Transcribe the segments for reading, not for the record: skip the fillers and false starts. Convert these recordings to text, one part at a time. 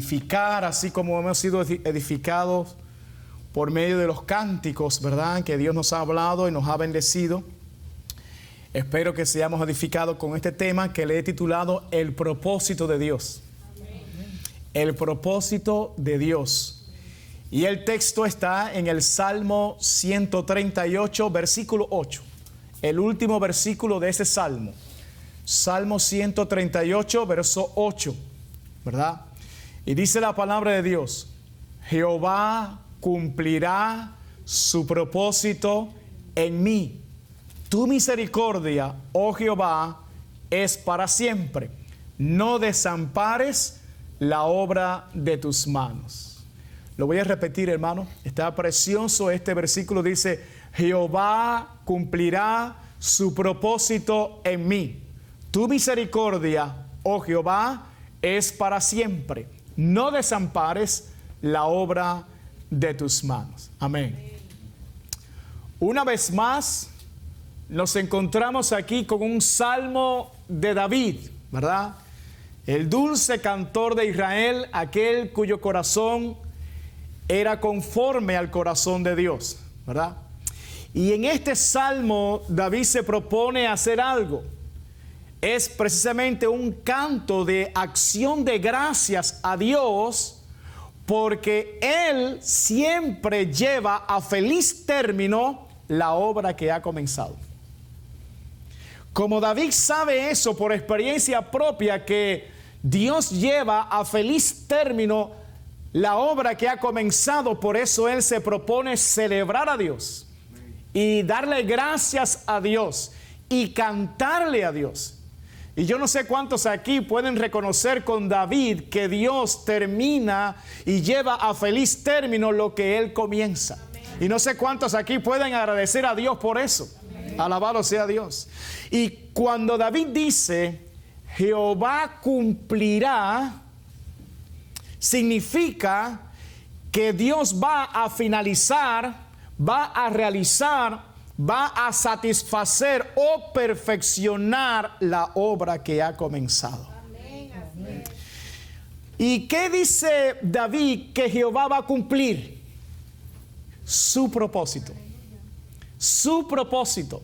edificar, así como hemos sido edificados por medio de los cánticos, ¿verdad? Que Dios nos ha hablado y nos ha bendecido. Espero que seamos edificados con este tema que le he titulado El propósito de Dios. El propósito de Dios. Y el texto está en el Salmo 138, versículo 8. El último versículo de ese salmo. Salmo 138, verso 8. ¿Verdad? Y dice la palabra de Dios: Jehová cumplirá su propósito en mí. Tu misericordia, oh Jehová, es para siempre. No desampares la obra de tus manos. Lo voy a repetir, hermano. Está precioso este versículo. Dice: Jehová cumplirá su propósito en mí. Tu misericordia, oh Jehová, es para siempre. No desampares la obra de tus manos. Amén. Una vez más, nos encontramos aquí con un salmo de David, ¿verdad? El dulce cantor de Israel, aquel cuyo corazón era conforme al corazón de Dios, ¿verdad? Y en este salmo David se propone hacer algo. Es precisamente un canto de acción de gracias a Dios, porque Él siempre lleva a feliz término la obra que ha comenzado. Como David sabe eso por experiencia propia, que Dios lleva a feliz término la obra que ha comenzado, por eso Él se propone celebrar a Dios y darle gracias a Dios y cantarle a Dios. Y yo no sé cuántos aquí pueden reconocer con David que Dios termina y lleva a feliz término lo que Él comienza. Y no sé cuántos aquí pueden agradecer a Dios por eso. Alabado sea Dios. Y cuando David dice Jehová cumplirá, significa que Dios va a finalizar, va a realizar, va a satisfacer o perfeccionar la obra que ha comenzado. Amén. ¿Y qué dice David que Jehová va a cumplir? Su propósito. Su propósito.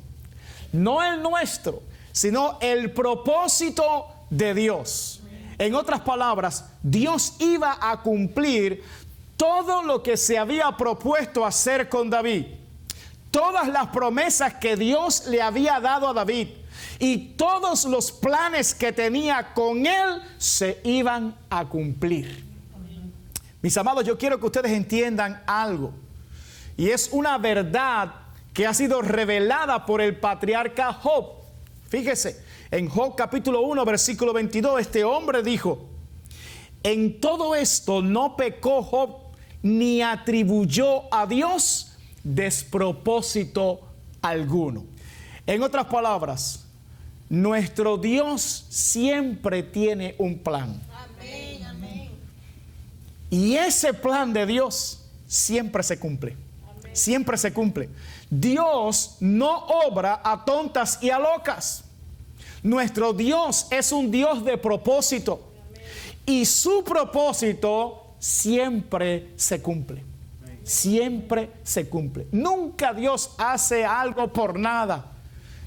No el nuestro, sino el propósito de Dios. En otras palabras, Dios iba a cumplir todo lo que se había propuesto hacer con David. Todas las promesas que Dios le había dado a David y todos los planes que tenía con él se iban a cumplir. Mis amados, yo quiero que ustedes entiendan algo. Y es una verdad que ha sido revelada por el patriarca Job. Fíjese, en Job capítulo 1, versículo 22, este hombre dijo: en todo esto no pecó Job, ni atribuyó a Dios despropósito alguno. En otras palabras, nuestro Dios siempre tiene un plan. Amén, amén. Y ese plan de Dios siempre se cumple. Amén. Siempre se cumple. Dios no obra a tontas y a locas. Nuestro Dios es un Dios de propósito. Amén. Y su propósito siempre se cumple. Siempre se cumple. Nunca Dios hace algo por nada,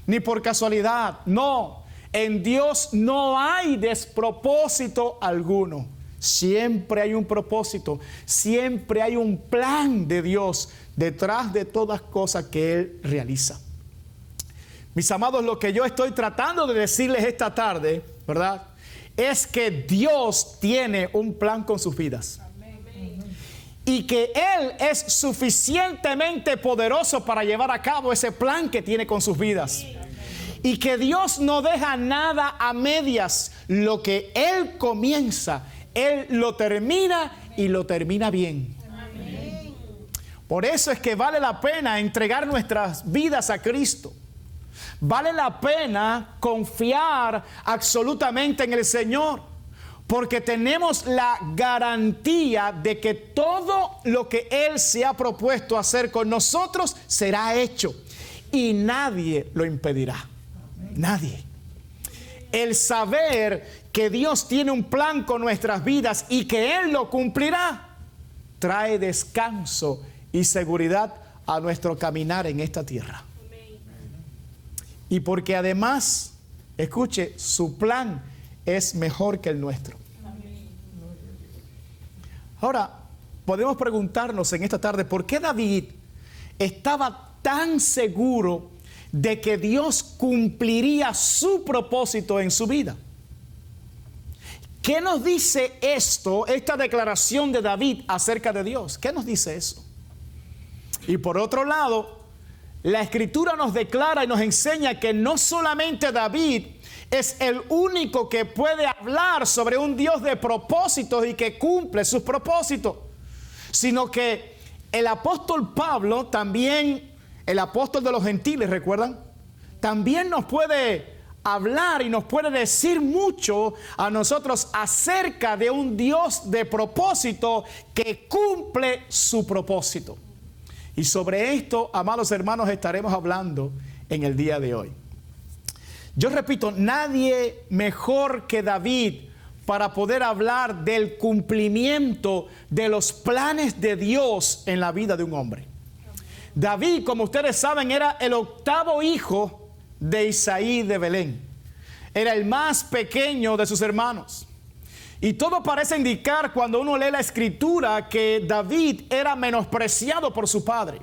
ni por casualidad. No, en Dios no hay despropósito alguno. Siempre hay un propósito, siempre hay un plan de Dios detrás de todas cosas que Él realiza. Mis amados, lo que yo estoy tratando de decirles esta tarde, ¿verdad?, es que Dios tiene un plan con sus vidas. Y que Él es suficientemente poderoso para llevar a cabo ese plan que tiene con sus vidas. Y que Dios no deja nada a medias. Lo que Él comienza, Él lo termina y lo termina bien. Amén. Por eso es que vale la pena entregar nuestras vidas a Cristo. Vale la pena confiar absolutamente en el Señor. Porque tenemos la garantía de que todo lo que Él se ha propuesto hacer con nosotros será hecho. Y nadie lo impedirá. Nadie. El saber que Dios tiene un plan con nuestras vidas y que Él lo cumplirá, trae descanso y seguridad a nuestro caminar en esta tierra. Y porque además, escuche, su plan es mejor que el nuestro. Ahora, podemos preguntarnos en esta tarde, ¿por qué David estaba tan seguro de que Dios cumpliría su propósito en su vida? ¿Qué nos dice esto, esta declaración de David acerca de Dios? ¿Qué nos dice eso? Y por otro lado, la Escritura nos declara y nos enseña que no solamente David es el único que puede hablar sobre un Dios de propósitos y que cumple sus propósitos, sino que el apóstol Pablo, también el apóstol de los gentiles, ¿recuerdan? También nos puede hablar y nos puede decir mucho a nosotros acerca de un Dios de propósito que cumple su propósito. Y sobre esto, amados hermanos, estaremos hablando en el día de hoy. Yo repito, nadie mejor que David para poder hablar del cumplimiento de los planes de Dios en la vida de un hombre. David, como ustedes saben, era el octavo hijo de Isaí de Belén. Era el más pequeño de sus hermanos. Y todo parece indicar, cuando uno lee la Escritura, que David era menospreciado por su padre.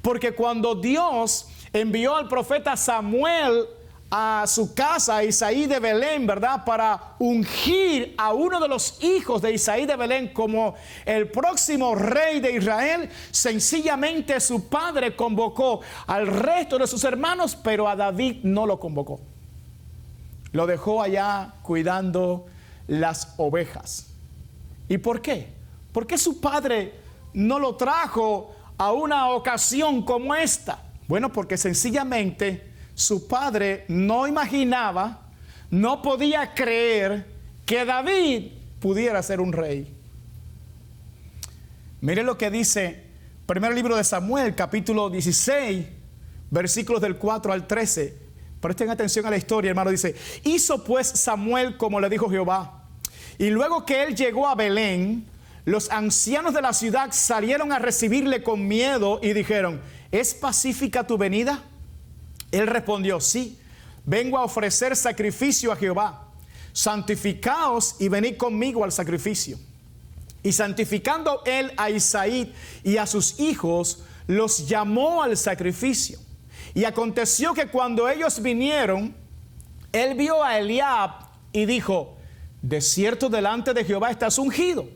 Porque cuando Dios envió al profeta Samuel a su casa, a Isaí de Belén, ¿verdad?, para ungir a uno de los hijos de Isaí de Belén como el próximo rey de Israel, sencillamente su padre convocó al resto de sus hermanos, pero a David no lo convocó. Lo dejó allá cuidando las ovejas. ¿Y por qué? ¿Por qué su padre no lo trajo a una ocasión como esta? Bueno, porque sencillamente su padre no imaginaba, no podía creer que David pudiera ser un rey. Miren lo que dice primer libro de Samuel, capítulo 16, versículos del 4 al 13. Presten atención a la historia, hermano. Dice: hizo pues Samuel como le dijo Jehová. Y luego que él llegó a Belén, los ancianos de la ciudad salieron a recibirle con miedo y dijeron: ¿es pacífica tu venida? Él respondió: sí, vengo a ofrecer sacrificio a Jehová. Santificaos y venid conmigo al sacrificio. Y santificando él a Isaí y a sus hijos, los llamó al sacrificio. Y aconteció que cuando ellos vinieron, él vio a Eliab y dijo: de cierto delante de Jehová estás ungido.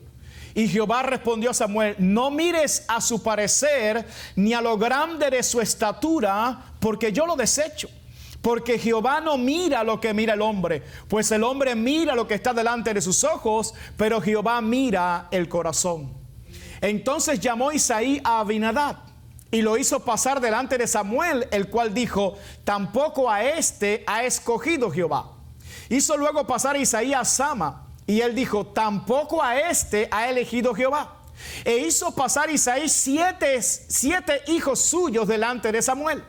Y Jehová respondió a Samuel: no mires a su parecer ni a lo grande de su estatura, porque yo lo desecho. Porque Jehová no mira lo que mira el hombre, pues el hombre mira lo que está delante de sus ojos, pero Jehová mira el corazón. Entonces llamó Isaí a Abinadab y lo hizo pasar delante de Samuel, el cual dijo: tampoco a este ha escogido Jehová. Hizo luego pasar a Isaí a Sama, y él dijo: tampoco a este ha elegido Jehová. E hizo pasar Isaí siete hijos suyos delante de Samuel.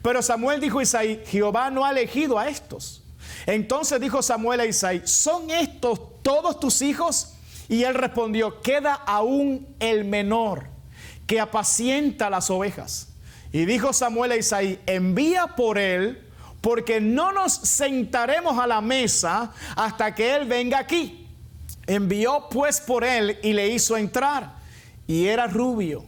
Pero Samuel dijo a Isaí: Jehová no ha elegido a estos. Entonces dijo Samuel a Isaí: ¿son estos todos tus hijos? Y él respondió: queda aún el menor, que apacienta las ovejas. Y dijo Samuel a Isaí: envía por él, porque no nos sentaremos a la mesa hasta que él venga aquí. Envió pues por él y le hizo entrar. Y era rubio,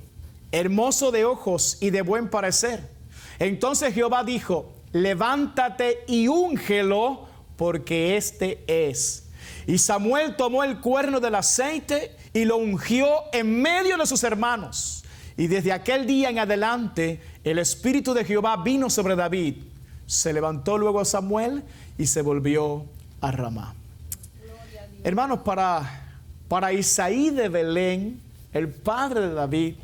hermoso de ojos y de buen parecer. Entonces Jehová dijo: levántate y úngelo, porque este es. Y Samuel tomó el cuerno del aceite y lo ungió en medio de sus hermanos. Y desde aquel día en adelante el Espíritu de Jehová vino sobre David. Se levantó luego Samuel y se volvió a Ramá. Hermanos, para Isaí de Belén, el padre de David,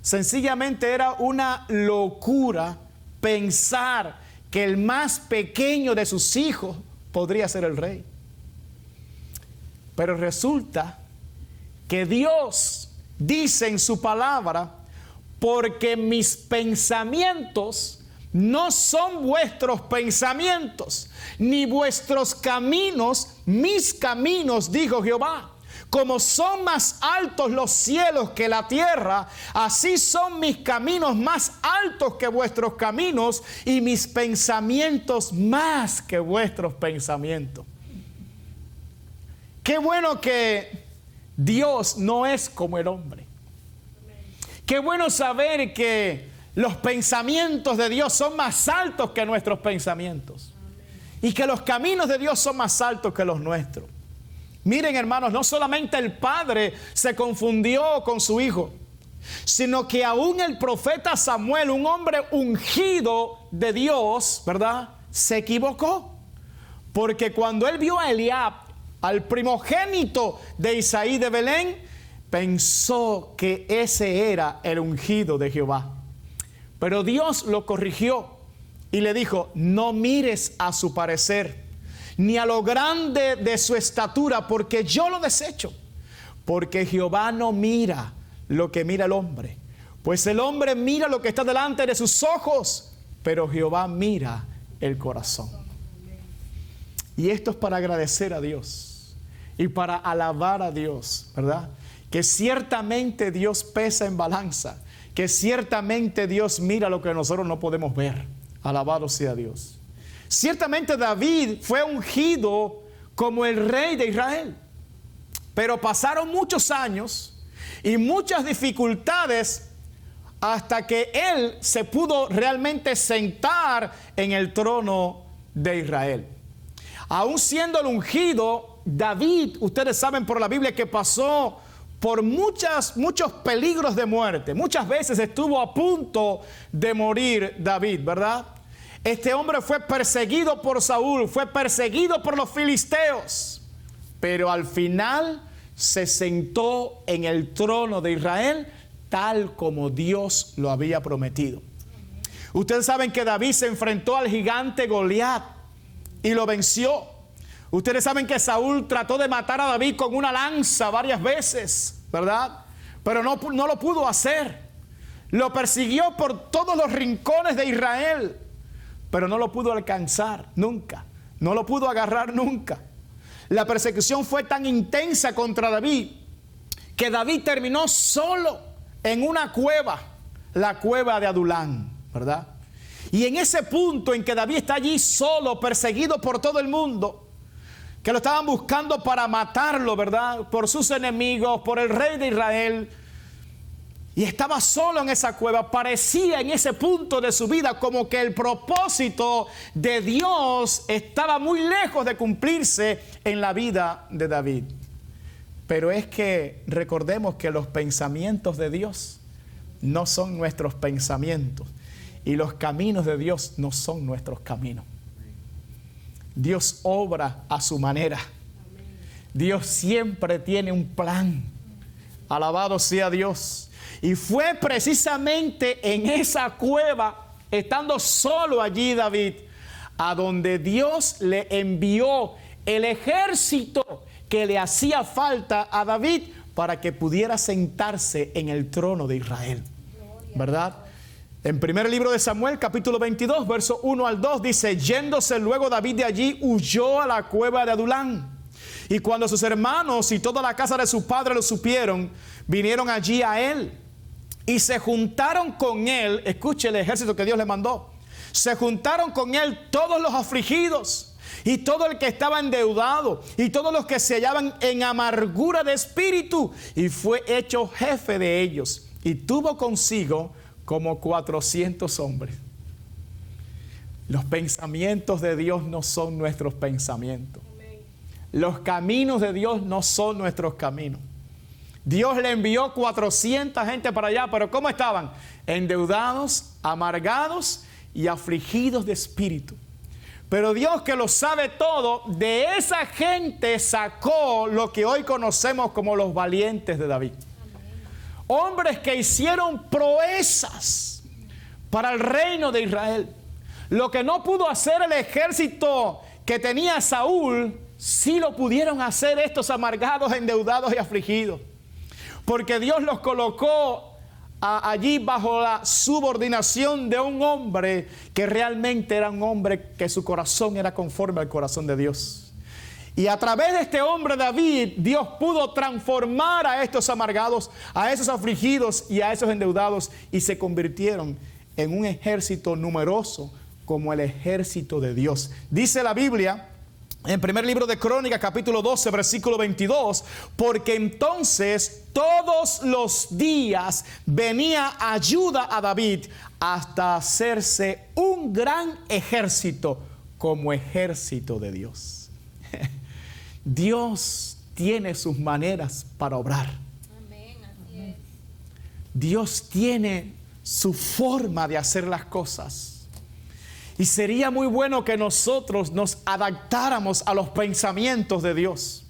sencillamente era una locura pensar que el más pequeño de sus hijos podría ser el rey. Pero resulta que Dios dice en su palabra: porque mis pensamientos no son vuestros pensamientos, ni vuestros caminos, mis caminos, dijo Jehová. Como son más altos los cielos que la tierra, así son mis caminos más altos que vuestros caminos, y mis pensamientos más que vuestros pensamientos. Qué bueno que Dios no es como el hombre. Qué bueno saber que los pensamientos de Dios son más altos que nuestros pensamientos. Y que los caminos de Dios son más altos que los nuestros. Miren, hermanos, no solamente el padre se confundió con su hijo, sino que aún el profeta Samuel, un hombre ungido de Dios, ¿verdad?, se equivocó. Porque cuando él vio a Eliab, al primogénito de Isaí de Belén, pensó que ese era el ungido de Jehová. Pero Dios lo corrigió y le dijo: no mires a su parecer, ni a lo grande de su estatura, porque yo lo desecho. Porque Jehová no mira lo que mira el hombre, pues el hombre mira lo que está delante de sus ojos, pero Jehová mira el corazón. Y esto es para agradecer a Dios y para alabar a Dios, ¿verdad? Que ciertamente Dios pesa en balanza, que ciertamente Dios mira lo que nosotros no podemos ver. Alabado sea Dios. Ciertamente David fue ungido como el rey de Israel, pero pasaron muchos años y muchas dificultades hasta que él se pudo realmente sentar en el trono de Israel. Aún siendo el ungido, David, ustedes saben por la Biblia que pasó por muchos peligros de muerte. Muchas veces estuvo a punto de morir David, ¿verdad? Este hombre fue perseguido por Saúl, fue perseguido por los filisteos, pero al final se sentó en el trono de Israel tal como Dios lo había prometido. Ustedes saben que David se enfrentó al gigante Goliat y lo venció. Ustedes saben que Saúl trató de matar a David con una lanza varias veces, ¿verdad? Pero no lo pudo hacer. Lo persiguió por todos los rincones de Israel, pero no lo pudo alcanzar nunca. No lo pudo agarrar nunca. La persecución fue tan intensa contra David que David terminó solo en una cueva, la cueva de Adulán, ¿verdad? Y en ese punto en que David está allí solo, perseguido por todo el mundo, que lo estaban buscando para matarlo, ¿verdad?, por sus enemigos, por el rey de Israel, y estaba solo en esa cueva, parecía en ese punto de su vida como que el propósito de Dios estaba muy lejos de cumplirse en la vida de David. Pero es que recordemos que los pensamientos de Dios no son nuestros pensamientos, y los caminos de Dios no son nuestros caminos. Dios obra a su manera. Dios siempre tiene un plan. Alabado sea Dios. Y fue precisamente en esa cueva, estando solo allí David, a donde Dios le envió el ejército que le hacía falta a David para que pudiera sentarse en el trono de Israel, ¿verdad? En primer libro de Samuel, capítulo 22, verso 1 al 2, dice: yéndose luego David de allí, huyó a la cueva de Adulán. Y cuando sus hermanos y toda la casa de su padre lo supieron, vinieron allí a él y se juntaron con él. Escuche el ejército que Dios le mandó. Se juntaron con él todos los afligidos y todo el que estaba endeudado y todos los que se hallaban en amargura de espíritu, y fue hecho jefe de ellos, y tuvo consigo como 400 hombres. Los pensamientos de Dios no son nuestros pensamientos. Los caminos de Dios no son nuestros caminos. Dios le envió 400 gente para allá, pero ¿cómo estaban? Endeudados, amargados y afligidos de espíritu. Pero Dios, que lo sabe todo, de esa gente sacó lo que hoy conocemos como los valientes de David. Hombres que hicieron proezas para el reino de Israel. Lo que no pudo hacer el ejército que tenía Saúl, sí lo pudieron hacer estos amargados, endeudados y afligidos. Porque Dios los colocó allí bajo la subordinación de un hombre que realmente era un hombre que su corazón era conforme al corazón de Dios. Y a través de este hombre David, Dios pudo transformar a estos amargados, a esos afligidos y a esos endeudados, y se convirtieron en un ejército numeroso como el ejército de Dios. Dice la Biblia en primer libro de Crónicas, capítulo 12, versículo 22, porque entonces todos los días venía ayuda a David hasta hacerse un gran ejército como ejército de Dios. Dios tiene sus maneras para obrar. Amén, así es. Dios tiene su forma de hacer las cosas. Y sería muy bueno que nosotros nos adaptáramos a los pensamientos de Dios,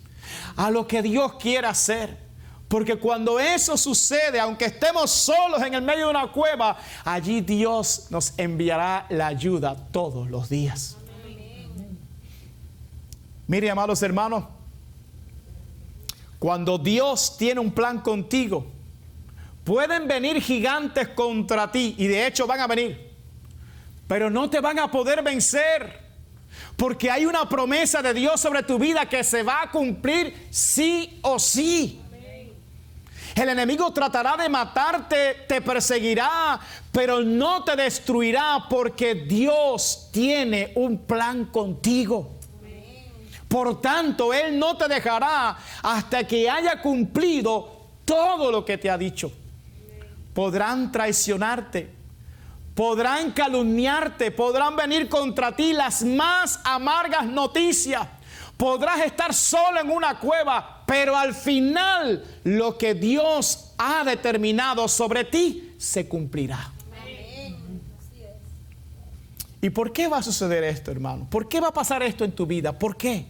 a lo que Dios quiere hacer. Porque cuando eso sucede, aunque estemos solos en el medio de una cueva, allí Dios nos enviará la ayuda todos los días. Amén. Mire, amados hermanos, cuando Dios tiene un plan contigo, pueden venir gigantes contra ti, y de hecho van a venir. Pero no te van a poder vencer, porque hay una promesa de Dios sobre tu vida que se va a cumplir sí o sí. Amén. El enemigo tratará de matarte, te perseguirá, pero no te destruirá, porque Dios tiene un plan contigo. Amén. Por tanto, Él no te dejará hasta que haya cumplido todo lo que te ha dicho. Podrán traicionarte, podrán calumniarte, podrán venir contra ti las más amargas noticias. Podrás estar solo en una cueva, pero al final lo que Dios ha determinado sobre ti se cumplirá. Amén. Así es. ¿Y por qué va a suceder esto, hermano? ¿Por qué va a pasar esto en tu vida? ¿Por qué?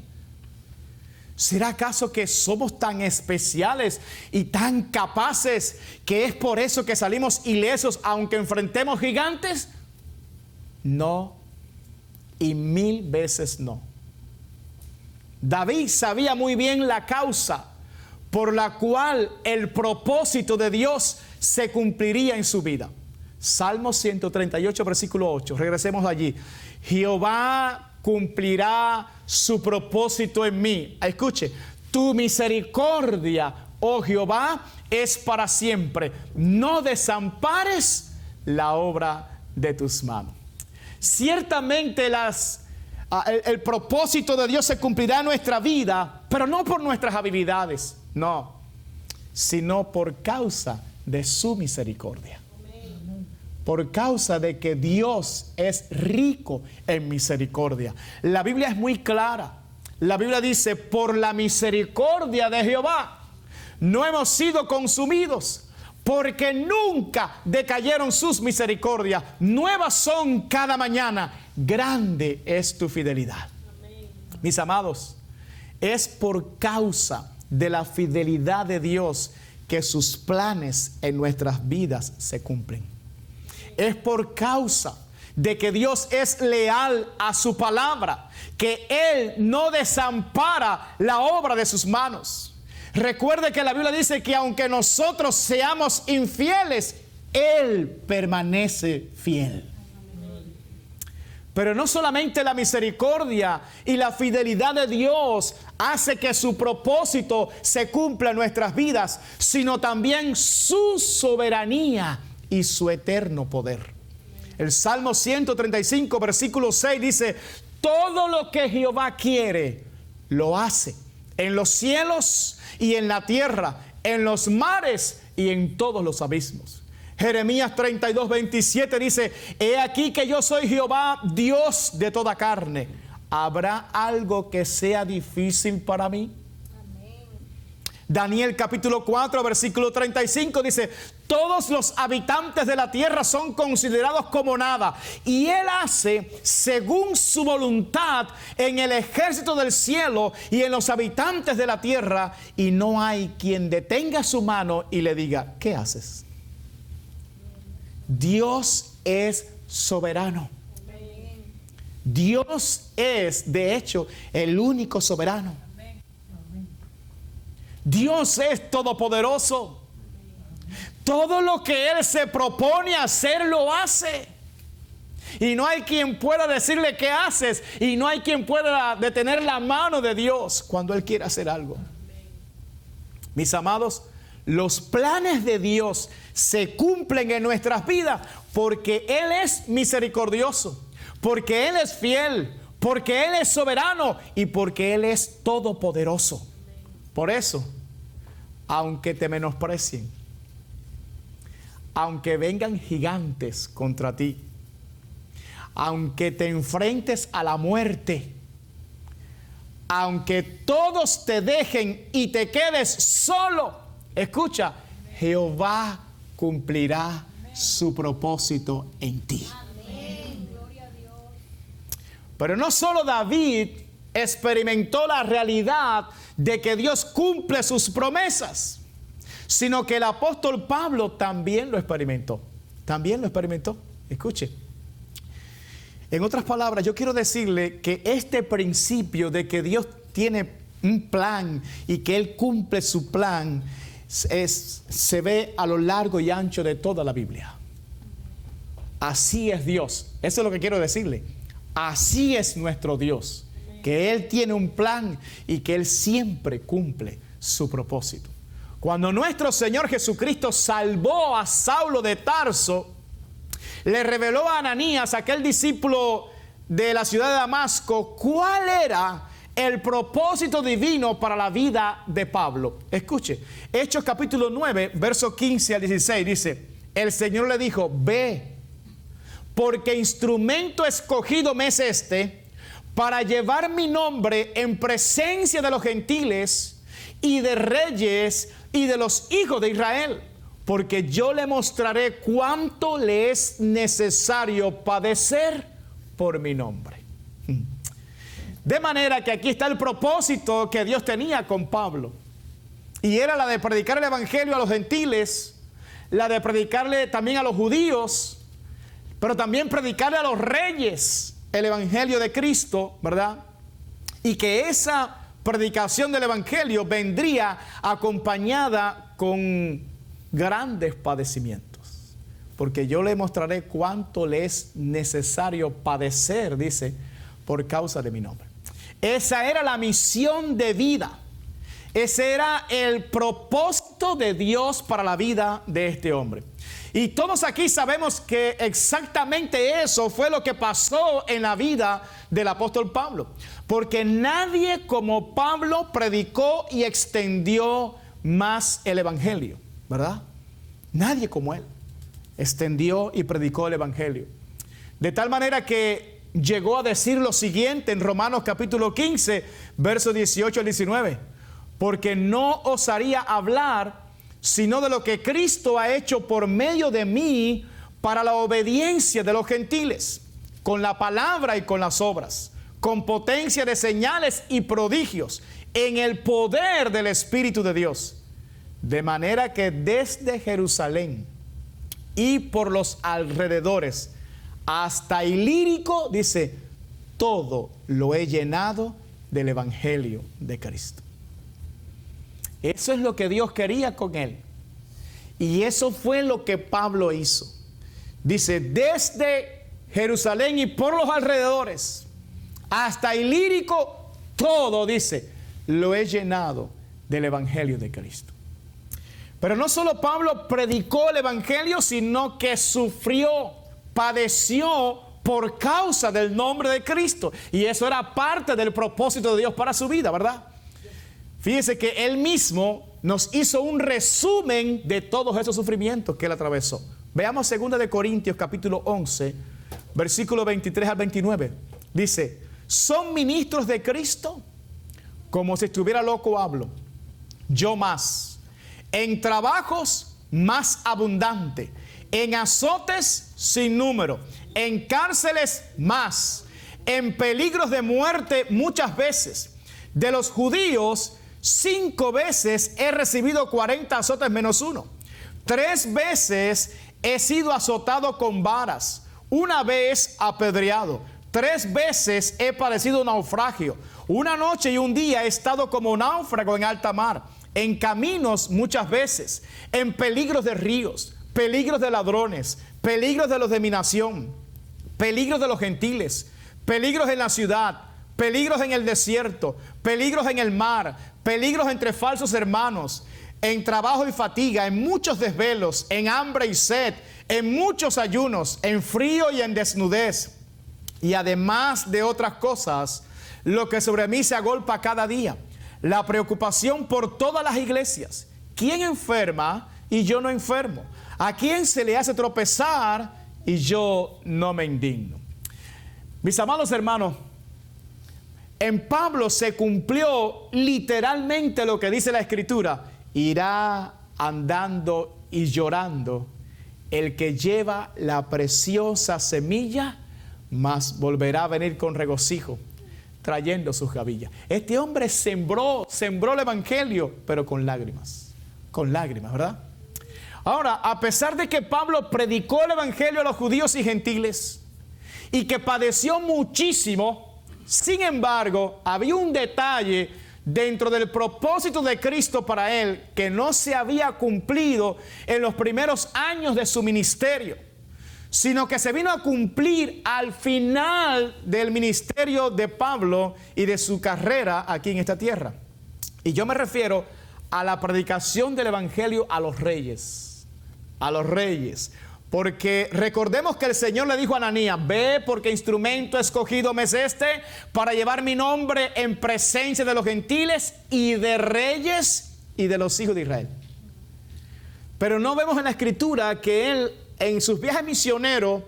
¿Será acaso que somos tan especiales y tan capaces que es por eso que salimos ilesos aunque enfrentemos gigantes? No, y 1000 veces no. David sabía muy bien la causa por la cual el propósito de Dios se cumpliría en su vida. Salmo 138, versículo 8. Regresemos allí. Jehová cumplirá su propósito en mí. Escuche, tu misericordia, oh Jehová, es para siempre. No desampares la obra de tus manos. Ciertamente el propósito de Dios se cumplirá en nuestra vida, pero no por nuestras habilidades, no, sino por causa de su misericordia. Por causa de que Dios es rico en misericordia. La Biblia es muy clara. La Biblia dice, por la misericordia de Jehová no hemos sido consumidos, porque nunca decayeron sus misericordias. Nuevas son cada mañana. Grande es tu fidelidad. Amén. Mis amados, es por causa de la fidelidad de Dios que sus planes en nuestras vidas se cumplen. Es por causa de que Dios es leal a su palabra, que Él no desampara la obra de sus manos. Recuerde que la Biblia dice que aunque nosotros seamos infieles, Él permanece fiel. Pero no solamente la misericordia y la fidelidad de Dios hace que su propósito se cumpla en nuestras vidas, sino también su soberanía y su eterno poder. El Salmo 135, versículo 6 dice, todo lo que Jehová quiere, lo hace, en los cielos y en la tierra, en los mares y en todos los abismos. Jeremías 32, 27 dice, he aquí que yo soy Jehová, Dios de toda carne. ¿Habrá algo que sea difícil para mí? Amén. Daniel capítulo 4, versículo 35 dice, todos los habitantes de la tierra son considerados como nada, y Él hace según su voluntad en el ejército del cielo y en los habitantes de la tierra, y no hay quien detenga su mano y le diga, ¿qué haces? Dios es soberano. Amén. Dios es, de hecho, el único soberano. Dios es todopoderoso. Todo lo que Él se propone hacer, lo hace. Y no hay quien pueda decirle qué haces. Y no hay quien pueda detener la mano de Dios cuando Él quiere hacer algo. Mis amados, los planes de Dios se cumplen en nuestras vidas porque Él es misericordioso, porque Él es fiel, porque Él es soberano y porque Él es todopoderoso. Por eso, aunque te menosprecien, aunque vengan gigantes contra ti, aunque te enfrentes a la muerte, aunque todos te dejen y te quedes solo, escucha, Jehová cumplirá su propósito en ti. Amén. Gloria a Dios. Pero no solo David experimentó la realidad de que Dios cumple sus promesas, sino que el apóstol Pablo también lo experimentó. También lo experimentó. Escuche. En otras palabras, yo quiero decirle que este principio de que Dios tiene un plan y que Él cumple su plan se ve a lo largo y ancho de toda la Biblia. Así es Dios. Eso es lo que quiero decirle. Así es nuestro Dios. Que Él tiene un plan y que Él siempre cumple su propósito. Cuando nuestro Señor Jesucristo salvó a Saulo de Tarso, le reveló a Ananías, aquel discípulo de la ciudad de Damasco, cuál era el propósito divino para la vida de Pablo. Escuche, Hechos capítulo 9, versos 15 al 16, dice, el Señor le dijo, ve, porque instrumento escogido me es este, para llevar mi nombre en presencia de los gentiles y de reyes y de los hijos de Israel. Porque yo le mostraré cuánto le es necesario padecer por mi nombre. De manera que aquí está el propósito que Dios tenía con Pablo. Y era la de predicar el evangelio a los gentiles, la de predicarle también a los judíos, pero también predicarle a los reyes el evangelio de Cristo, ¿verdad? Y que esa predicación del evangelio vendría acompañada con grandes padecimientos, porque yo le mostraré cuánto le es necesario padecer, dice, por causa de mi nombre. Esa era la misión de vida. Ese era el propósito de Dios para la vida de este hombre. Y todos aquí sabemos que exactamente eso fue lo que pasó en la vida del apóstol Pablo, porque nadie como Pablo predicó y extendió más el evangelio, ¿verdad? Nadie como él extendió y predicó el evangelio. De tal manera que llegó a decir lo siguiente en Romanos capítulo 15, versos 18 al 19. Porque no osaría hablar sino de lo que Cristo ha hecho por medio de mí para la obediencia de los gentiles, con la palabra y con las obras, con potencia de señales y prodigios, en el poder del Espíritu de Dios. De manera que desde Jerusalén y por los alrededores hasta Ilírico, dice, todo lo he llenado del Evangelio de Cristo. Eso es lo que Dios quería con él. Y eso fue lo que Pablo hizo. Dice, desde Jerusalén y por los alrededores hasta Ilírico, todo, dice, lo he llenado del Evangelio de Cristo. Pero no solo Pablo predicó el evangelio, sino que sufrió, padeció por causa del nombre de Cristo. Y eso era parte del propósito de Dios para su vida, ¿verdad? Fíjese que él mismo nos hizo un resumen de todos esos sufrimientos que él atravesó. Veamos 2 de Corintios capítulo 11, versículo 23 al 29. Dice, ¿son ministros de Cristo? Como si estuviera loco hablo. Yo más. En trabajos más abundante, en azotes sin número, en cárceles más, en peligros de muerte muchas veces. De los judíos 5 veces he recibido 40 azotes menos 1. 3 veces he sido azotado con varas, 1 vez apedreado, 3 veces he padecido naufragio. 1 noche y 1 día he estado como náufrago en alta mar. en caminos muchas veces, en peligros de ríos, peligros de ladrones, peligros de los de mi nación, peligros de los gentiles, peligros en la ciudad, peligros en el desierto, peligros en el mar, peligros entre falsos hermanos, en trabajo y fatiga, en muchos desvelos, en hambre y sed, en muchos ayunos, en frío y en desnudez. Y además de otras cosas, lo que sobre mí se agolpa cada día, la preocupación por todas las iglesias. ¿Quién enferma y yo no enfermo? ¿A quién se le hace tropezar y yo no me indigno? Mis amados hermanos, en Pablo se cumplió literalmente lo que dice la Escritura: irá andando y llorando el que lleva la preciosa semilla, mas volverá a venir con regocijo, trayendo sus gavillas. Este hombre sembró el evangelio, pero con lágrimas, ¿verdad? Ahora, a pesar de que Pablo predicó el evangelio a los judíos y gentiles y que padeció muchísimo, sin embargo, había un detalle dentro del propósito de Cristo para él que no se había cumplido en los primeros años de su ministerio, sino que se vino a cumplir al final del ministerio de Pablo y de su carrera aquí en esta tierra. Y yo me refiero a la predicación del evangelio a los reyes. Porque recordemos que el Señor le dijo a Ananías: ve, porque instrumento escogido me es este para llevar mi nombre en presencia de los gentiles y de reyes y de los hijos de Israel. Pero no vemos en la Escritura que él, en sus viajes misioneros,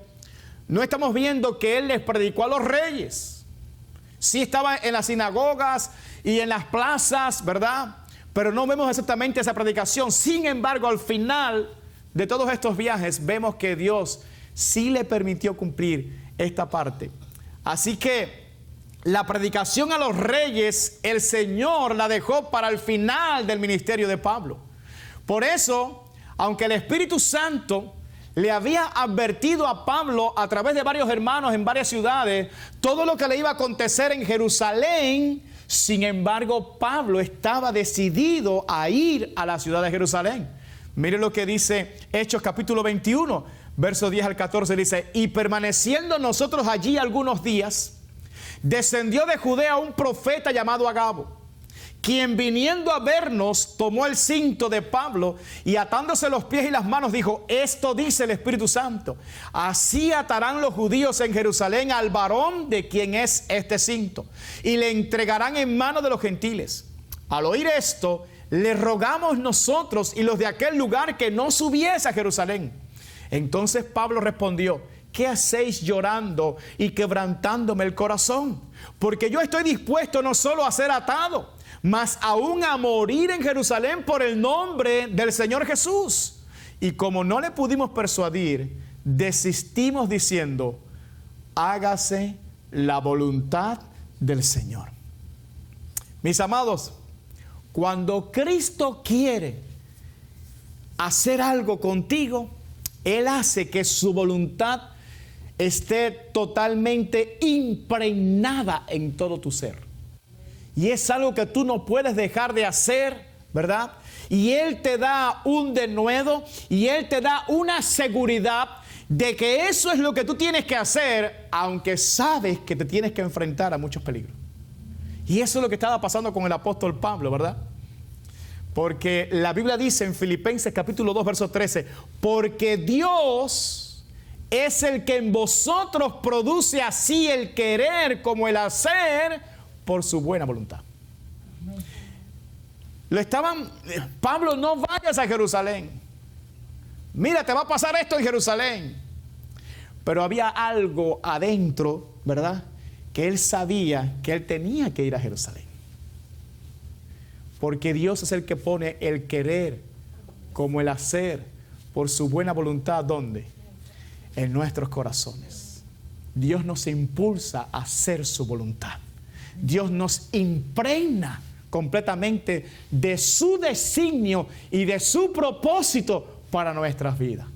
no estamos viendo que él les predicó a los reyes. Sí estaba en las sinagogas y en las plazas, ¿verdad? Pero no vemos exactamente esa predicación. Sin embargo, al final de todos estos viajes vemos que Dios sí le permitió cumplir esta parte. Así que la predicación a los reyes, el Señor la dejó para el final del ministerio de Pablo. Por eso, aunque el Espíritu Santo le había advertido a Pablo a través de varios hermanos en varias ciudades todo lo que le iba a acontecer en Jerusalén, sin embargo, Pablo estaba decidido a ir a la ciudad de Jerusalén. Mire lo que dice Hechos capítulo 21, versos 10 al 14, dice: y permaneciendo nosotros allí algunos días, descendió de Judea un profeta llamado Agabo, quien viniendo a vernos tomó el cinto de Pablo y atándose los pies y las manos dijo: esto dice el Espíritu Santo, así atarán los judíos en Jerusalén al varón de quien es este cinto y le entregarán en manos de los gentiles. Al oír esto, le rogamos nosotros y los de aquel lugar que no subiese a Jerusalén. Entonces Pablo respondió: ¿qué hacéis llorando y quebrantándome el corazón? Porque yo estoy dispuesto no solo a ser atado, mas aún a morir en Jerusalén por el nombre del Señor Jesús. Y como no le pudimos persuadir, desistimos diciendo: hágase la voluntad del Señor. Mis amados, cuando Cristo quiere hacer algo contigo, Él hace que su voluntad esté totalmente impregnada en todo tu ser. Y es algo que tú no puedes dejar de hacer, ¿verdad? Y Él te da un denuedo y Él te da una seguridad de que eso es lo que tú tienes que hacer, aunque sabes que te tienes que enfrentar a muchos peligros. Y eso es lo que estaba pasando con el apóstol Pablo, ¿verdad? Porque la Biblia dice en Filipenses capítulo 2, verso 13: porque Dios es el que en vosotros produce así el querer como el hacer por su buena voluntad. Pablo, no vayas a Jerusalén. Mira, te va a pasar esto en Jerusalén. Pero había algo adentro, ¿verdad?, que él sabía que él tenía que ir a Jerusalén. Porque Dios es el que pone el querer como el hacer por su buena voluntad. ¿Dónde? En nuestros corazones. Dios nos impulsa a hacer su voluntad. Dios nos impregna completamente de su designio y de su propósito para nuestras vidas.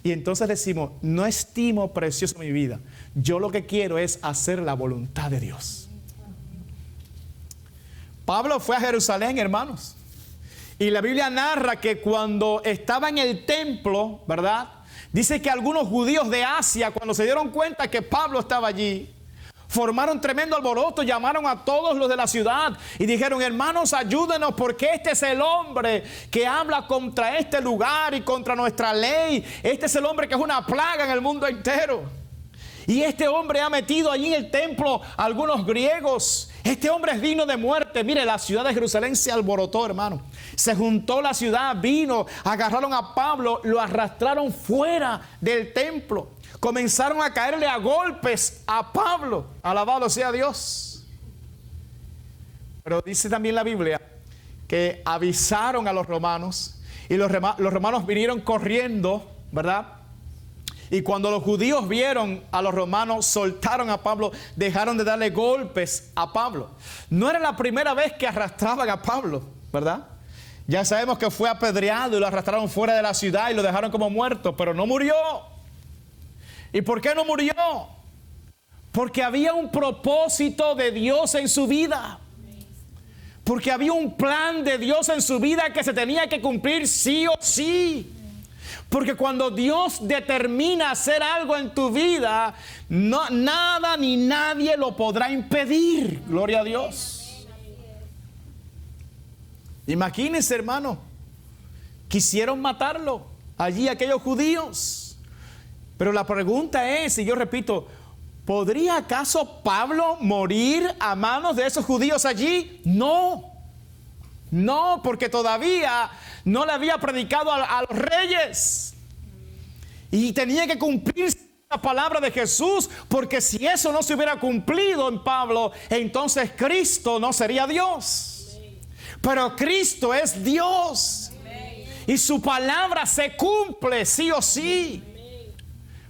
Y entonces decimos: no estimo preciosa mi vida. Yo lo que quiero es hacer la voluntad de Dios. Pablo fue a Jerusalén, hermanos. Y la Biblia narra que cuando estaba en el templo, ¿verdad? Dice que algunos judíos de Asia, cuando se dieron cuenta que Pablo estaba allí, formaron tremendo alboroto, llamaron a todos los de la ciudad y dijeron: hermanos, ayúdenos, porque este es el hombre que habla contra este lugar y contra nuestra ley. Este es el hombre que es una plaga en el mundo entero. Y este hombre ha metido allí en el templo a algunos griegos. Este hombre es digno de muerte. Mire, la ciudad de Jerusalén se alborotó, hermano. Se juntó la ciudad, vino, agarraron a Pablo, lo arrastraron fuera del templo. Comenzaron a caerle a golpes a Pablo. Alabado sea Dios. Pero dice también la Biblia que avisaron a los romanos. Y los romanos vinieron corriendo, ¿verdad? Y cuando los judíos vieron a los romanos, soltaron a Pablo, dejaron de darle golpes a Pablo. No era la primera vez que arrastraban a Pablo, ¿verdad? Ya sabemos que fue apedreado y lo arrastraron fuera de la ciudad y lo dejaron como muerto, pero no murió. ¿Y por qué no murió? Porque había un propósito de Dios en su vida. Porque había un plan de Dios en su vida que se tenía que cumplir sí o sí. Porque cuando Dios determina hacer algo en tu vida, nada ni nadie lo podrá impedir. Gloria a Dios. Imagínense, hermano, quisieron matarlo allí aquellos judíos. Pero la pregunta es, y yo repito, ¿podría acaso Pablo morir a manos de esos judíos allí? No, porque todavía no le había predicado a los reyes. Y tenía que cumplir la palabra de Jesús, porque si eso no se hubiera cumplido en Pablo, entonces Cristo no sería Dios. Pero Cristo es Dios. Y su palabra se cumple sí o sí.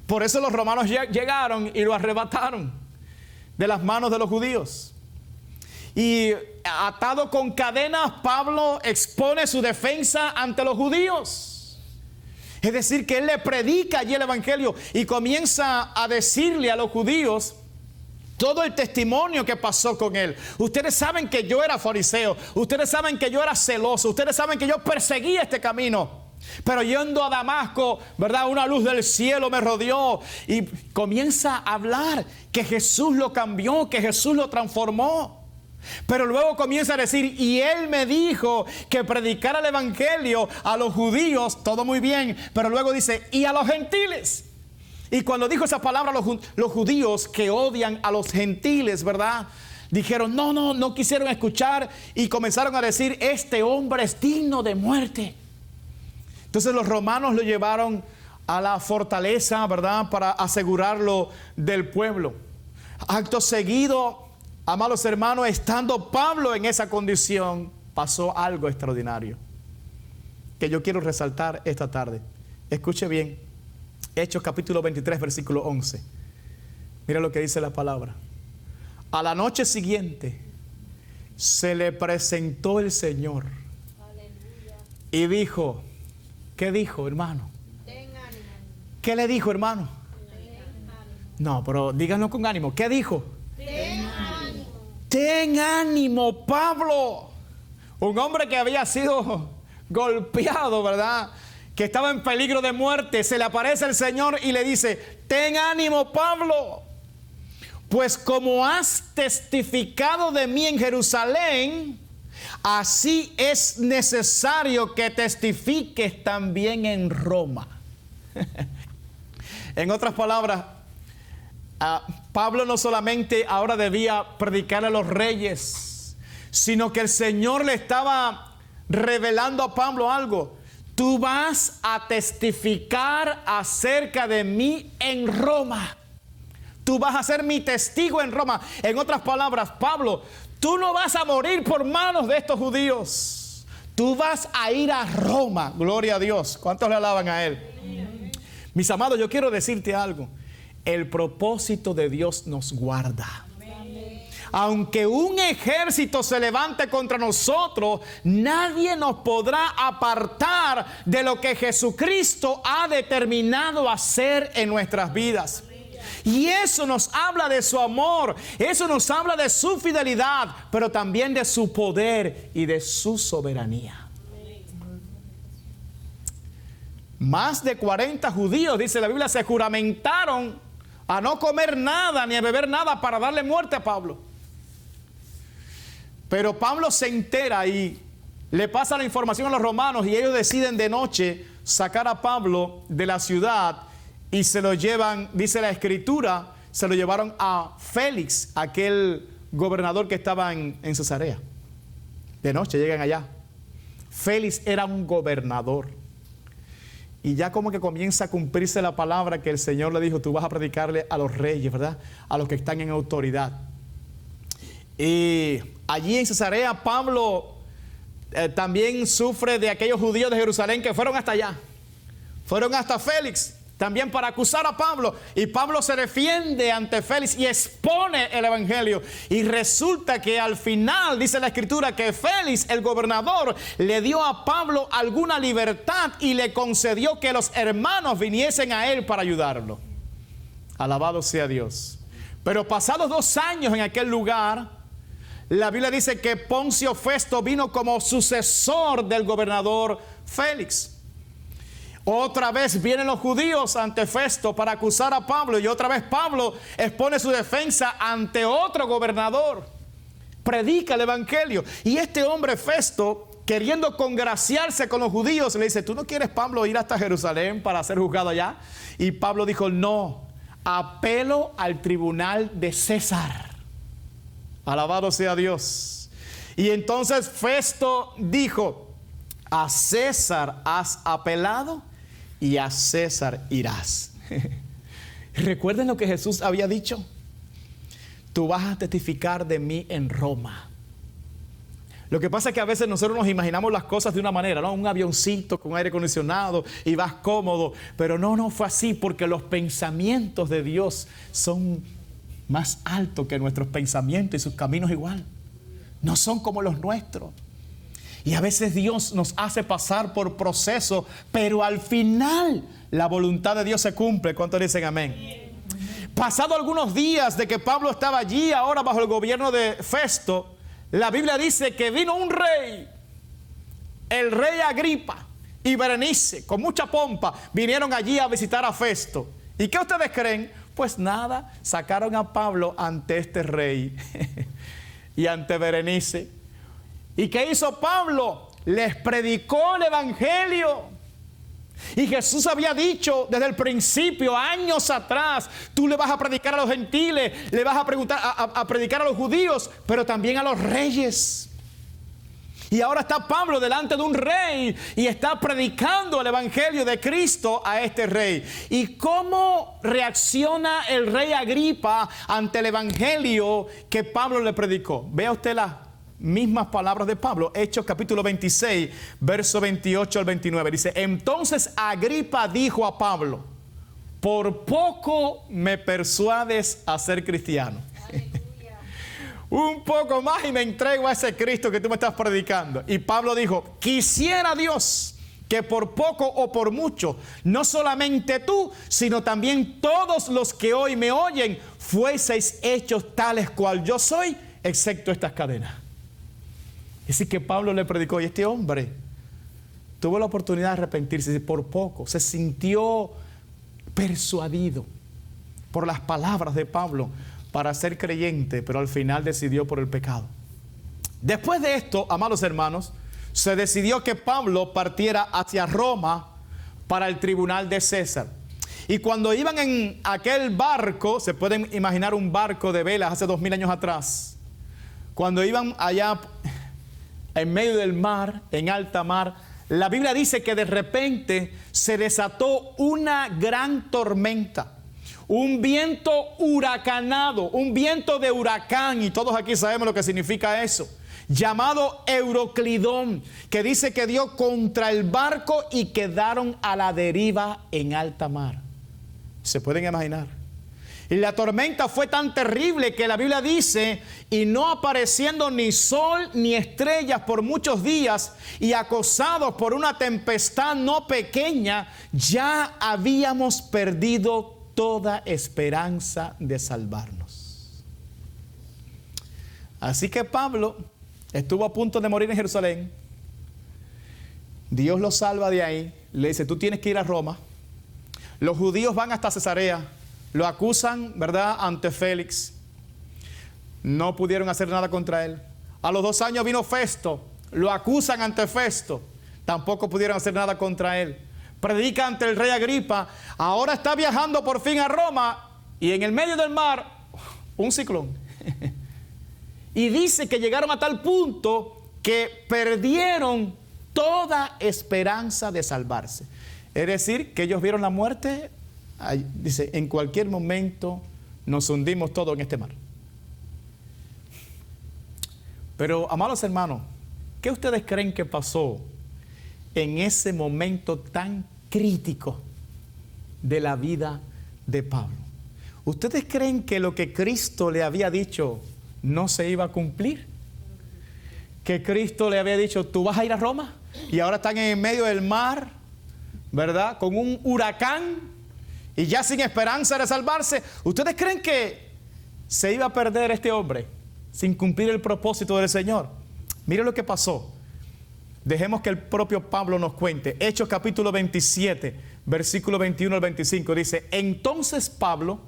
Por eso los romanos llegaron y lo arrebataron de las manos de los judíos. Y atado con cadenas, Pablo expone su defensa ante los judíos. Es decir, que él le predica allí el evangelio y comienza a decirle a los judíos todo el testimonio que pasó con él. Ustedes saben que yo era fariseo, ustedes saben que yo era celoso, ustedes saben que yo perseguía este camino. Pero yendo a Damasco, ¿verdad? Una luz del cielo me rodeó y comienza a hablar que Jesús lo cambió, que Jesús lo transformó. Pero luego comienza a decir, y él me dijo que predicara el evangelio a los judíos, todo muy bien, pero luego dice, y a los gentiles. Y cuando dijo esa palabra, los judíos que odian a los gentiles, ¿verdad? Dijeron, no quisieron escuchar y comenzaron a decir, este hombre es digno de muerte. Entonces los romanos lo llevaron a la fortaleza, ¿verdad? Para asegurarlo del pueblo. Acto seguido, amados hermanos, estando Pablo en esa condición, pasó algo extraordinario que yo quiero resaltar esta tarde. Escuche bien, Hechos capítulo 23, versículo 11. Mira lo que dice la palabra. A la noche siguiente se le presentó el Señor. Aleluya. Y dijo, ¿qué dijo, hermano? Ten ánimo. ¿Qué le dijo, hermano? Ten ánimo. No, pero díganlo con ánimo. ¿Qué dijo? Ten ánimo. Ten ánimo, Pablo. Un hombre que había sido golpeado, ¿verdad? Que estaba en peligro de muerte. Se le aparece el Señor y le dice, ten ánimo, Pablo. Pues como has testificado de mí en Jerusalén, así es necesario que testifiques también en Roma. En otras palabras, Pablo no solamente ahora debía predicar a los reyes, sino que el Señor le estaba revelando a Pablo algo. Tú vas a testificar acerca de mí en Roma. Tú vas a ser mi testigo en Roma. En otras palabras, Pablo, tú no vas a morir por manos de estos judíos. Tú vas a ir a Roma. Gloria a Dios. ¿Cuántos le alaban a Él? Amén. Mis amados, yo quiero decirte algo. El propósito de Dios nos guarda. Amén. Aunque un ejército se levante contra nosotros, nadie nos podrá apartar de lo que Jesucristo ha determinado hacer en nuestras vidas. Y eso nos habla de su amor, eso nos habla de su fidelidad, pero también de su poder y de su soberanía. Más de 40 judíos, dice la Biblia, se juramentaron a no comer nada ni a beber nada para darle muerte a Pablo. Pero Pablo se entera y le pasa la información a los romanos y ellos deciden de noche sacar a Pablo de la ciudad y se lo llevan, dice la Escritura, se lo llevaron a Félix, aquel gobernador que estaba en Cesarea. De noche llegan allá. Félix era un gobernador. Y ya como que comienza a cumplirse la palabra que el Señor le dijo, tú vas a predicarle a los reyes, ¿verdad? A los que están en autoridad. Y allí en Cesarea, Pablo también sufre de aquellos judíos de Jerusalén que fueron hasta allá. Fueron hasta Félix también para acusar a Pablo. Y Pablo se defiende ante Félix y expone el evangelio. Y resulta que al final dice la Escritura que Félix, el gobernador, le dio a Pablo alguna libertad y le concedió que los hermanos viniesen a él para ayudarlo. Alabado sea Dios. Pero pasados 2 años en aquel lugar, la Biblia dice que Poncio Festo vino como sucesor del gobernador Félix. Otra vez vienen los judíos ante Festo para acusar a Pablo y otra vez Pablo expone su defensa ante otro gobernador. Predica el evangelio y este hombre Festo, queriendo congraciarse con los judíos, le dice, ¿tú no quieres, Pablo, ir hasta Jerusalén para ser juzgado allá? Y Pablo dijo, no, apelo al tribunal de César. Alabado sea Dios. Y entonces Festo dijo, a César has apelado y a César irás. Recuerden lo que Jesús había dicho. Tú vas a testificar de mí en Roma. Lo que pasa es que a veces nosotros nos imaginamos las cosas de una manera, ¿no? Un avioncito con aire acondicionado y vas cómodo. Pero no fue así, porque los pensamientos de Dios son más altos que nuestros pensamientos y sus caminos igual. No son como los nuestros. Y a veces Dios nos hace pasar por procesos, pero al final la voluntad de Dios se cumple. ¿Cuántos dicen amén? Pasado algunos días de que Pablo estaba allí, ahora bajo el gobierno de Festo, la Biblia dice que vino un rey, el rey Agripa y Berenice, con mucha pompa, vinieron allí a visitar a Festo. ¿Y qué ustedes creen? Pues nada, sacaron a Pablo ante este rey y ante Berenice. ¿Y qué hizo Pablo? Les predicó el evangelio. Y Jesús había dicho desde el principio, años atrás, tú le vas a predicar a los gentiles, le vas a predicar a los judíos, pero también a los reyes. Y ahora está Pablo delante de un rey y está predicando el evangelio de Cristo a este rey. ¿Y cómo reacciona el rey Agripa ante el evangelio que Pablo le predicó? Vea usted las mismas palabras de Pablo, Hechos capítulo 26, verso 28 al 29. Dice, entonces Agripa dijo a Pablo, por poco me persuades a ser cristiano. Un poco más y me entrego a ese Cristo que tú me estás predicando. Y Pablo dijo, quisiera Dios que por poco o por mucho, no solamente tú, sino también todos los que hoy me oyen, fueseis hechos tales cual yo soy, excepto estas cadenas. Es decir, que Pablo le predicó y este hombre tuvo la oportunidad de arrepentirse por poco. Se sintió persuadido por las palabras de Pablo para ser creyente, pero al final decidió por el pecado. Después de esto, amados hermanos, se decidió que Pablo partiera hacia Roma para el tribunal de César. Y cuando iban en aquel barco, se pueden imaginar un barco de velas hace 2000 años atrás, cuando iban allá en medio del mar, en alta mar, la Biblia dice que de repente se desató una gran tormenta, un viento huracanado, un viento de huracán, y todos aquí sabemos lo que significa eso, llamado Euroclidón, que dice que dio contra el barco y quedaron a la deriva en alta mar. ¿Se pueden imaginar? Y la tormenta fue tan terrible que la Biblia dice, y no apareciendo ni sol ni estrellas por muchos días, y acosados por una tempestad no pequeña, ya habíamos perdido toda esperanza de salvarnos. Así que Pablo estuvo a punto de morir en Jerusalén. Dios lo salva de ahí. le dice, tú tienes que ir a Roma. Los judíos van hasta Cesarea, lo acusan, ¿verdad?, ante Félix. No pudieron hacer nada contra él. A los 2 años vino Festo, lo acusan ante Festo. Tampoco pudieron hacer nada contra él. Predica ante el rey Agripa. Ahora está viajando por fin a Roma y en el medio del mar, un ciclón. Y dice que llegaron a tal punto que perdieron toda esperanza de salvarse. Es decir, que ellos vieron la muerte, dice, en cualquier momento nos hundimos todos en este mar. Pero, amados hermanos, ¿qué ustedes creen que pasó en ese momento tan crítico de la vida de Pablo? ¿Ustedes creen que lo que Cristo le había dicho no se iba a cumplir? Que Cristo le había dicho, tú vas a ir a Roma, y ahora están en medio del mar, ¿verdad?, con un huracán y ya sin esperanza de salvarse. ¿Ustedes creen que se iba a perder este hombre sin cumplir el propósito del Señor? Miren lo que pasó. Dejemos que el propio Pablo nos cuente. Hechos capítulo 27, versículo 21 al 25, dice, entonces Pablo,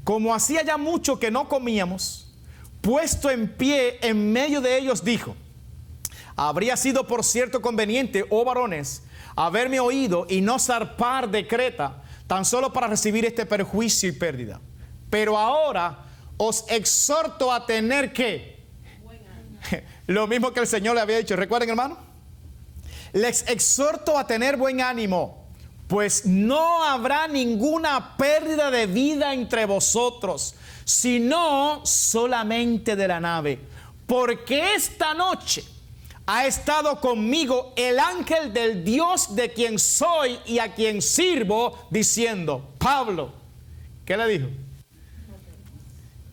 como hacía ya mucho que no comíamos, puesto en pie en medio de ellos, dijo, habría sido por cierto conveniente, oh varones, haberme oído y no zarpar de Creta, tan solo para recibir este perjuicio y pérdida. Pero ahora os exhorto a tener ¿qué? Lo mismo que el Señor le había dicho. ¿Recuerden, hermano? Les exhorto a tener buen ánimo, pues no habrá ninguna pérdida de vida entre vosotros, sino solamente de la nave. Porque esta noche ha estado conmigo el ángel del Dios de quien soy y a quien sirvo, diciendo, Pablo, ¿qué le dijo?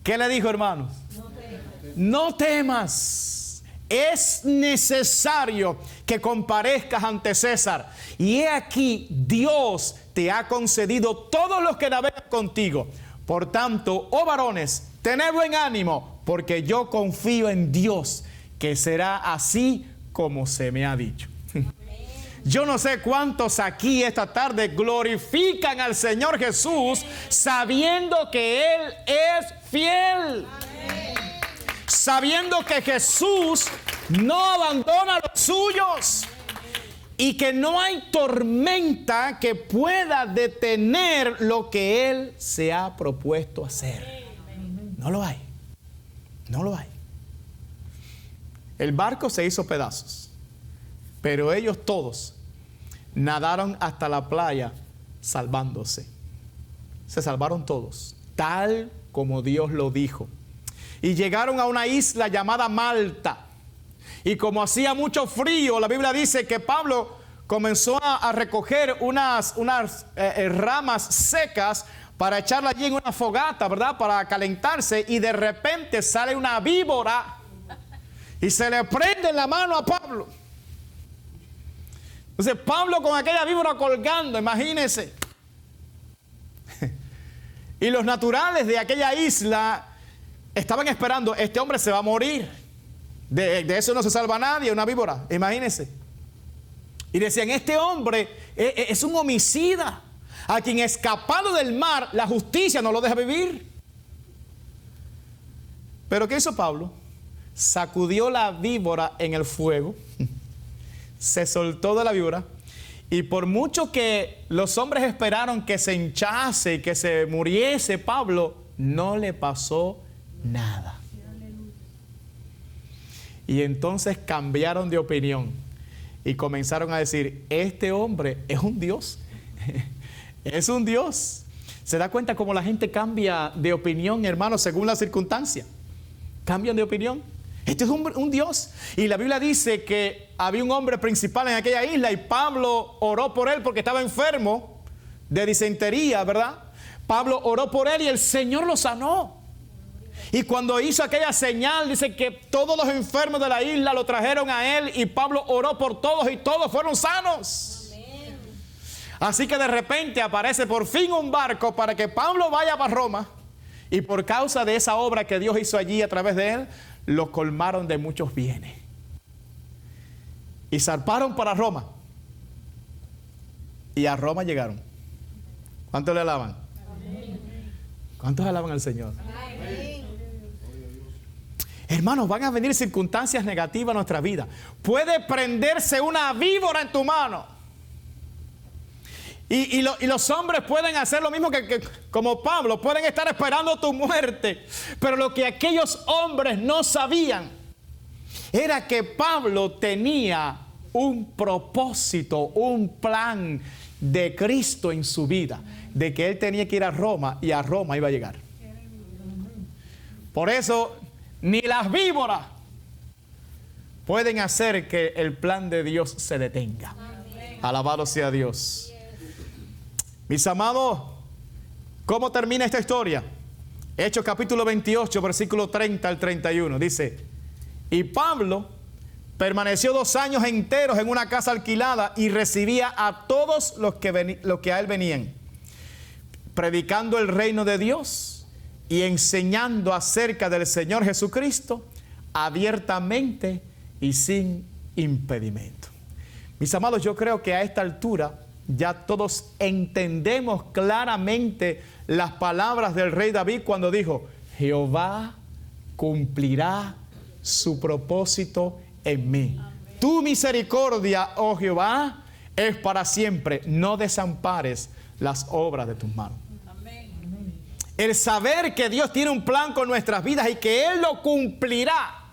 ¿Qué le dijo, hermanos? No temas, es necesario que comparezcas ante César. Y he aquí, Dios te ha concedido todos los que navegan contigo. Por tanto, oh varones, tened buen ánimo, porque yo confío en Dios, que será así como se me ha dicho. Yo no sé cuántos aquí esta tarde glorifican al Señor Jesús sabiendo que Él es fiel. Sabiendo que Jesús no abandona a los suyos y que no hay tormenta que pueda detener lo que Él se ha propuesto hacer. No lo hay. No lo hay. El barco se hizo pedazos, pero ellos todos nadaron hasta la playa salvándose. Se salvaron todos, tal como Dios lo dijo. Y llegaron a una isla llamada Malta. Y como hacía mucho frío, la Biblia dice que Pablo comenzó a recoger unas ramas secas para echarla allí en una fogata, ¿verdad?, para calentarse. Y de repente sale una víbora y se le prende en la mano a Pablo. Entonces Pablo con aquella víbora colgando, imagínense. Y los naturales de aquella isla estaban esperando, este hombre se va a morir. De eso no se salva nadie, una víbora, imagínense. Y decían, este hombre es un homicida, a quien escapando del mar, la justicia no lo deja vivir. Pero ¿qué hizo Pablo? Sacudió la víbora en el fuego, se soltó de la víbora, y por mucho que los hombres esperaron que se hinchase y que se muriese, Pablo no le pasó nada. Y entonces cambiaron de opinión y comenzaron a decir, este hombre es un Dios. Es un Dios. ¿Se da cuenta cómo la gente cambia de opinión, hermano, según la circunstancia? Cambian de opinión. Este es un Dios. Y la Biblia dice que había un hombre principal en aquella isla y Pablo oró por él porque estaba enfermo de disentería, ¿verdad? Pablo oró por él y el Señor lo sanó. Y cuando hizo aquella señal, dice que todos los enfermos de la isla lo trajeron a él y Pablo oró por todos y todos fueron sanos. Amén. Así que de repente aparece por fin un barco para que Pablo vaya para Roma, y por causa de esa obra que Dios hizo allí a través de él, lo colmaron de muchos bienes. Y zarparon para Roma. y a Roma llegaron. ¿Cuántos le alaban? ¿Cuántos alaban al Señor? Hermanos, van a venir circunstancias negativas a nuestra vida. Puede prenderse una víbora en tu mano. Y los hombres pueden hacer lo mismo que como Pablo. Pueden estar esperando tu muerte. Pero lo que aquellos hombres no sabían era que Pablo tenía un propósito, un plan de Cristo en su vida. De que él tenía que ir a Roma y a Roma iba a llegar. Por eso ni las víboras pueden hacer que el plan de Dios se detenga. Alabado sea Dios. Mis amados, ¿cómo termina esta historia? Hechos capítulo 28, versículo 30 al 31. Dice, y Pablo permaneció 2 años enteros en una casa alquilada y recibía a todos los que a él venían, predicando el reino de Dios y enseñando acerca del Señor Jesucristo abiertamente y sin impedimento. Mis amados, yo creo que a esta altura ya todos entendemos claramente las palabras del rey David cuando dijo, Jehová cumplirá su propósito en mí. Amén. Tu misericordia, oh Jehová, es para siempre. No desampares las obras de tus manos. Amén. El saber que Dios tiene un plan con nuestras vidas y que Él lo cumplirá,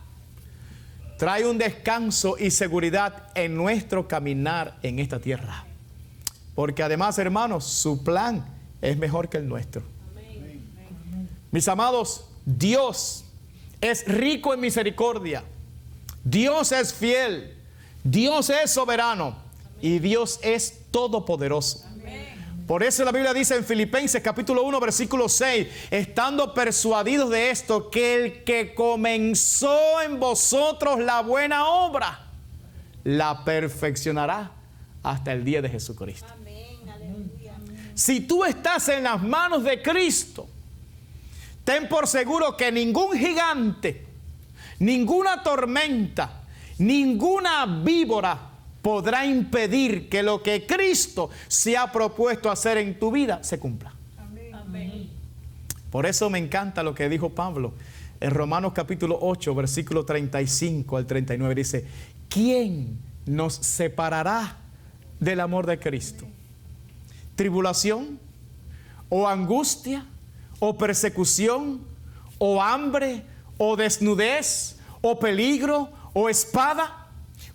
trae un descanso y seguridad en nuestro caminar en esta tierra. Porque además, hermanos, su plan es mejor que el nuestro. Amén. Mis amados, Dios es rico en misericordia. Dios es fiel. Dios es soberano. Y Dios es todopoderoso. Amén. Por eso la Biblia dice en Filipenses capítulo 1 versículo 6, estando persuadidos de esto, que el que comenzó en vosotros la buena obra, la perfeccionará hasta el día de Jesucristo. Amén. Si tú estás en las manos de Cristo, ten por seguro que ningún gigante, ninguna tormenta, ninguna víbora podrá impedir que lo que Cristo se ha propuesto hacer en tu vida se cumpla. Amén. Por eso me encanta lo que dijo Pablo en Romanos capítulo 8, versículo 35 al 39. Dice, ¿quién nos separará del amor de Cristo? ¿Tribulación? ¿O angustia? ¿O persecución? ¿O hambre? ¿O desnudez? ¿O peligro? ¿O espada?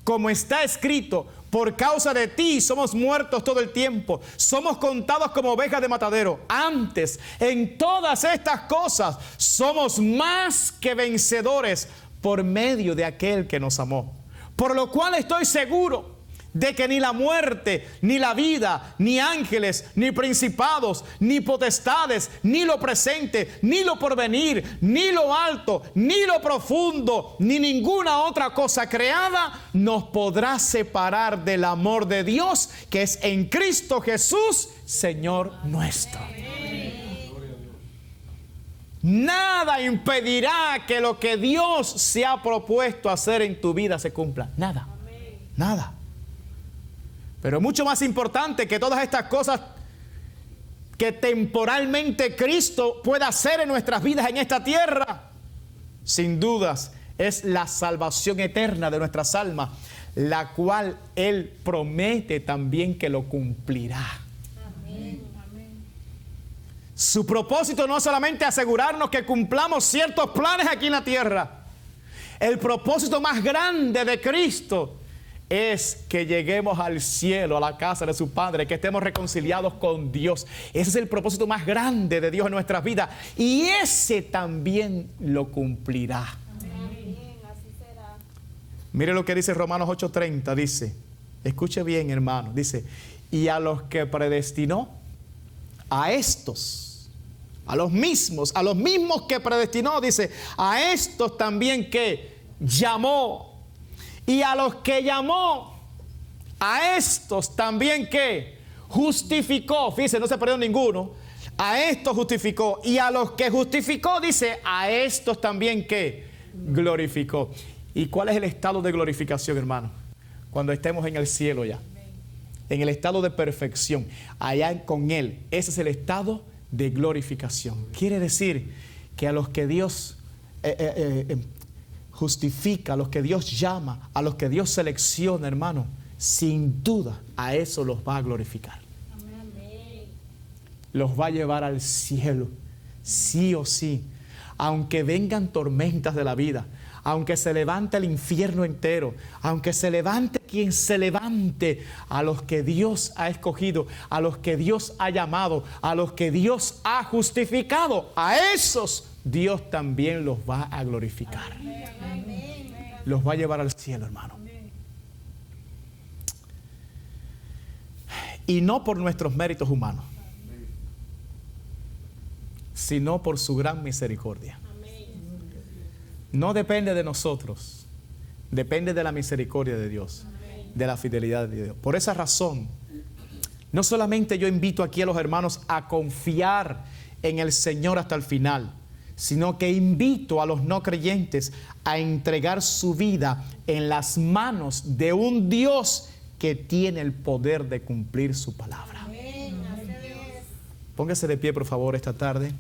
Como está escrito, por causa de ti somos muertos todo el tiempo, somos contados como ovejas de matadero. Antes, en todas estas cosas, somos más que vencedores por medio de aquel que nos amó. Por lo cual estoy seguro de que ni la muerte, ni la vida, ni ángeles, ni principados, ni potestades, ni lo presente, ni lo porvenir, ni lo alto, ni lo profundo, ni ninguna otra cosa creada nos podrá separar del amor de Dios que es en Cristo Jesús, Señor nuestro. Nada impedirá que lo que Dios se ha propuesto hacer en tu vida se cumpla. Nada. Nada. Pero mucho más importante que todas estas cosas que temporalmente Cristo pueda hacer en nuestras vidas en esta tierra, sin dudas, es la salvación eterna de nuestras almas, la cual Él promete también que lo cumplirá. Amén. Su propósito no es solamente asegurarnos que cumplamos ciertos planes aquí en la tierra. El propósito más grande de Cristo es que lleguemos al cielo, a la casa de su Padre, que estemos reconciliados con Dios. Ese es el propósito más grande de Dios en nuestras vidas. Y ese también lo cumplirá. Amén. Así será. Mire lo que dice Romanos 8:30. Dice, escuche bien, hermano. Dice, y a los que predestinó, a estos, a los mismos que predestinó, dice, a estos también que llamó. Y a los que llamó, a estos también que justificó. Fíjense, no se perdió ninguno. A estos justificó. Y a los que justificó, dice, a estos también que glorificó. ¿Y cuál es el estado de glorificación, hermano? Cuando estemos en el cielo ya. en el estado de perfección, allá con Él. Ese es el estado de glorificación. Quiere decir que a los que Dios justifica, a los que Dios llama, a los que Dios selecciona, hermano, sin duda a eso los va a glorificar. Los va a llevar al cielo, sí o sí. Aunque vengan tormentas de la vida, aunque se levante el infierno entero, aunque se levante quien se levante, a los que Dios ha escogido, a los que Dios ha llamado, a los que Dios ha justificado, a esos Dios también los va a glorificar. Los va a llevar al cielo, hermano. Y no por nuestros méritos humanos, sino por su gran misericordia. No depende de nosotros, depende de la misericordia de Dios, de la fidelidad de Dios. Por esa razón, no solamente yo invito aquí a los hermanos a confiar en el Señor hasta el final, sino que invito a los no creyentes a entregar su vida en las manos de un Dios que tiene el poder de cumplir su palabra. Póngase de pie, por favor, esta tarde.